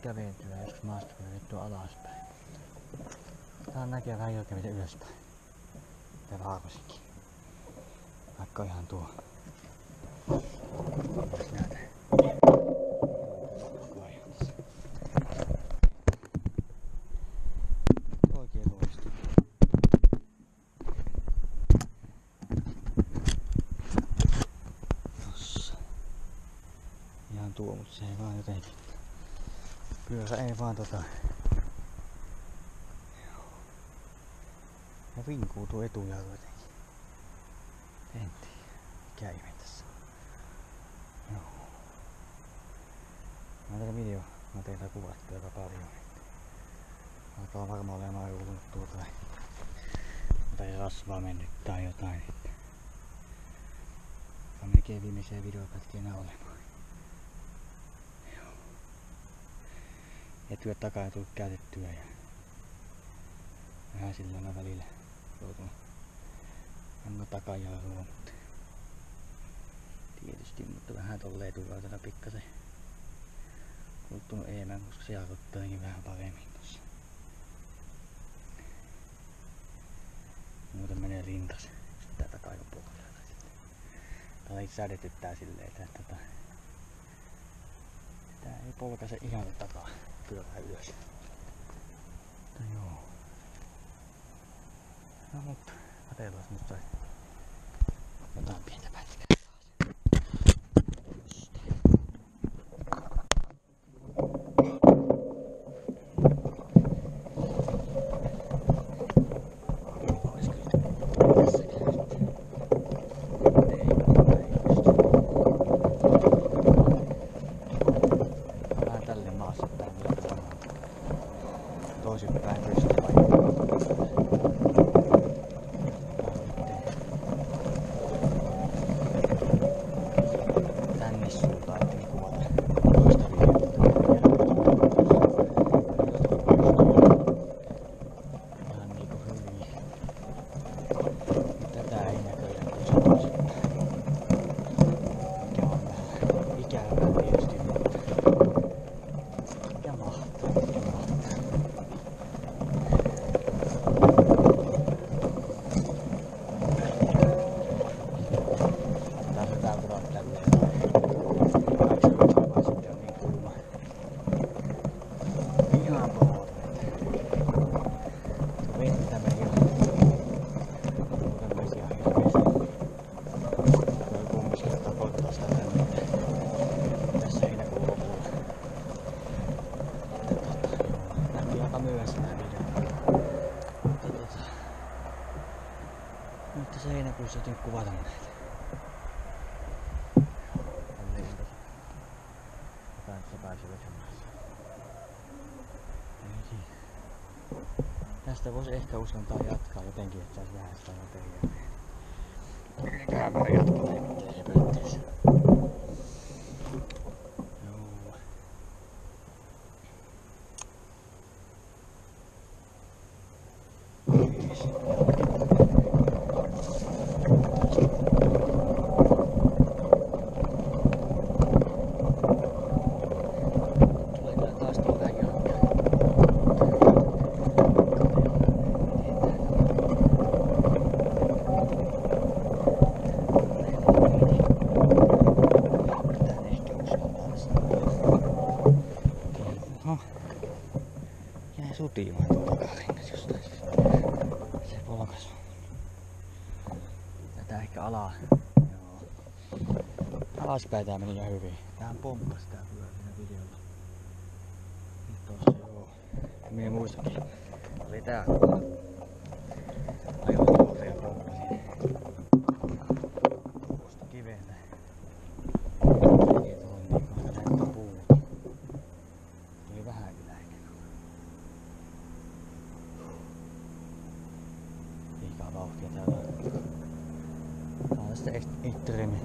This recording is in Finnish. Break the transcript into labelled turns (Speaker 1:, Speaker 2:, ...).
Speaker 1: käveltyä ja joskus maasta vedettyä alaspäin. Tää näkee vähän jälkeen miten ylöspäin. Ja vaakosinkin. Vaikka ihan tuo. Oikein luonnosta. Tossa. Ihan tuo, mut se ei vaan jotenkin. Pyörä ei vaan ja vinkuu tuo etujalka jotenkin. En tiedä. Mikä ihme tässä on. Joo. Mä tätä videoa mä tein kuvattu aika paljon. Alkaa varmaan olemaan joutunut tuota tai rasvaa mennyt tai jotain. Tämä melkein viimeiseen videopätkiä enää olemaan. Joo. Etyöt takaa ei tullut käytettyä ja vähän sillä mä välillä joutunut anna takajarrua, mutta tietysti, mutta vähän tolle etukautena pikkasen kuluttunut enemmän, koska se jarruttaa niin vähän paremmin tossa. Muuten menee rintas sitä takajapuolelta sitten. Tää on sädetyttää silleen, että tää ei polkaise ihan takaa pyörää ylös. Mutta joo. No mutta katsellaan nyt sai jotain pientä pätkää taas. Vähän tälle maassa toisinpäin pystyy tänne suuntaan, ettei kuvata toista videota. Ihan niinku hyvin. Tätä ei näköjään pysty toisinpäin. Mikä on vähän ikävää tietysti, mutta mikä mahtaa, mikä mahtaa. Mutta se heinäkuussa täytyy kuvata näitä. Tästä voisi ehkä uskaltaa jatkaa jotenkin, että saisi vähän sitä materiaalia. Eiköhän mä jatkaa, ettei se pötteessä. Jäi sutiin vaan tuon takarengas jostain. Se polkas. Tätä ehkä alaa. Joo. Alaspäin tää meni ihan hyvin. Tähän pomppasi tää pyörä siinä videolla. Nyt tossa joo. Minä muistakin. Oli tää kuva. Ajoin tuolta ja pomppasin. Tuosta kiveellä. Tuli vähänkin lähekkänä. Liikaa vauhtia täällä. Tää on sitten Extreme